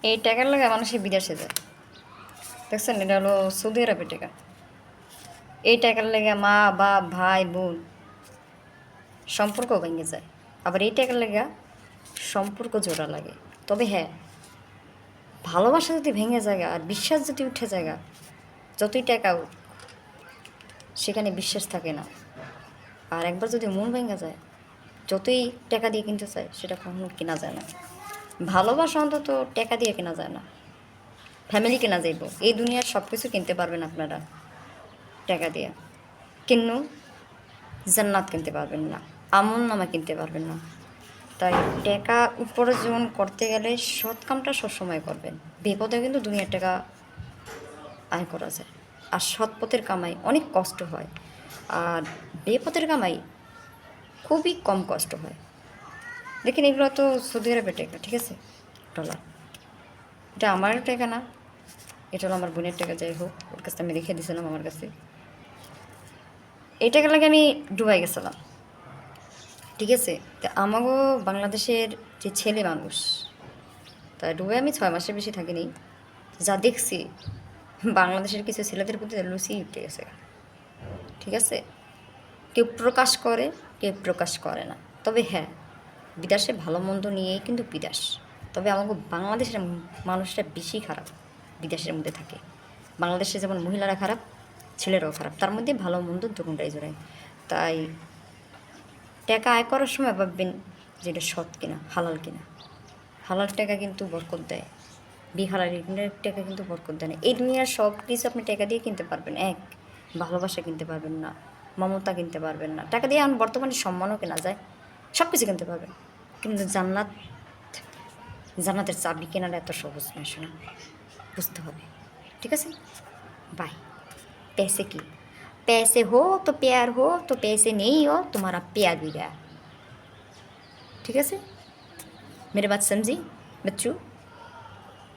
এই টাকার লাগে মানুষের বিদেশে যায়, দেখছেন? এটা হলো সৌদি আরবের টাকা। এই টাকার লেগে মা বাপ ভাই বোন সম্পর্ক ভেঙে যায়। আবার এই টাকার লেগে সম্পর্ক জোড়া লাগে। তবে হ্যাঁ, ভালোবাসা যদি ভেঙে যায় আর বিশ্বাস যদি উঠে যায়, যতই টাকা হোক, সেখানে বিশ্বাস থাকে না। আর একবার যদি মন ভেঙে যায়, যতই টাকা দিয়ে কিনতে চায়, সেটা কখনো কেনা যায় না। ভালোবাসা অন্তত টাকা দিয়ে কেনা যায় না, ফ্যামিলি কেনা যাইব। এই দুনিয়ার সব কিছু কিনতে পারবেন আপনারা টাকা দিয়ে, কিন্তু জান্নাত কিনতে পারবেন না, আমল নামা কিনতে পারবেন না। তাই টাকা উপার্জন করতে গেলে সৎ কামটা সবসময় করবেন। বিপদে কিন্তু দুনিয়ার টাকা আয় করা যায়, আর সৎ পথের কামাই অনেক কষ্ট হয়, আর বেপথের কামাই খুবই কম কষ্ট হয়। দেখেন, এগুলো তো সৌদি আরবের টাকা, ঠিক আছে, ডলার। এটা আমার টাকা না, এটা হলো আমার বোনের টাকা। যাই হোক, ওর কাছে আমি রেখে দিয়েছিলাম আমার কাছে। এই টাকা লাগে আমি ডুবাই গেছিলাম, ঠিক আছে। তো আমাগো বাংলাদেশের যে ছেলে মানুষ, তা ডুবাই আমি 6 মাসের বেশি থাকিনি। যা দেখছি, বাংলাদেশের কিছু ছেলেদের প্রতি লুচি উঠে গেছে, ঠিক আছে। কেউ প্রকাশ করে, কেউ প্রকাশ করে না। তবে হ্যাঁ, বিদেশে ভালো মন্দ নিয়েই কিন্তু বিদেশ। তবে আমাকে বাংলাদেশের মানুষটা বেশি খারাপ বিদেশের মধ্যে থাকে। বাংলাদেশে যেমন মহিলারা খারাপ, ছেলেরাও খারাপ, তার মধ্যে ভালো মন্দ দুটোটাই জোড়ায়। তাই টাকা আয় করার সময় ভাববেন যে এটা সৎ কিনা, হালাল কিনা। হালাল টাকা কিন্তু বরকত দেয়, বেহালাল টাকা কিন্তু বরকত দেয় না। এই দুনিয়ার সব কিছু আপনি টাকা দিয়ে কিনতে পারবেন, এক ভালোবাসা কিনতে পারবেন না, মমতা কিনতে পারবেন না। টাকা দিয়ে এখন বর্তমানে সম্মানও কেনা যায়, সব কিছু কিনতে পারবেন, কিন্তু জান্নাত, জান্নাতের চাবি কেনাটা এত সহজ নয়, শোনা, বুঝতে হবে, ঠিক আছে। बाय। पैसे की, पैसे हो तो प्यार हो, तो पैसे नहीं हो तुम्हारा प्यार भी गया, ठीक है से। मेरे बात समझी बच्चों?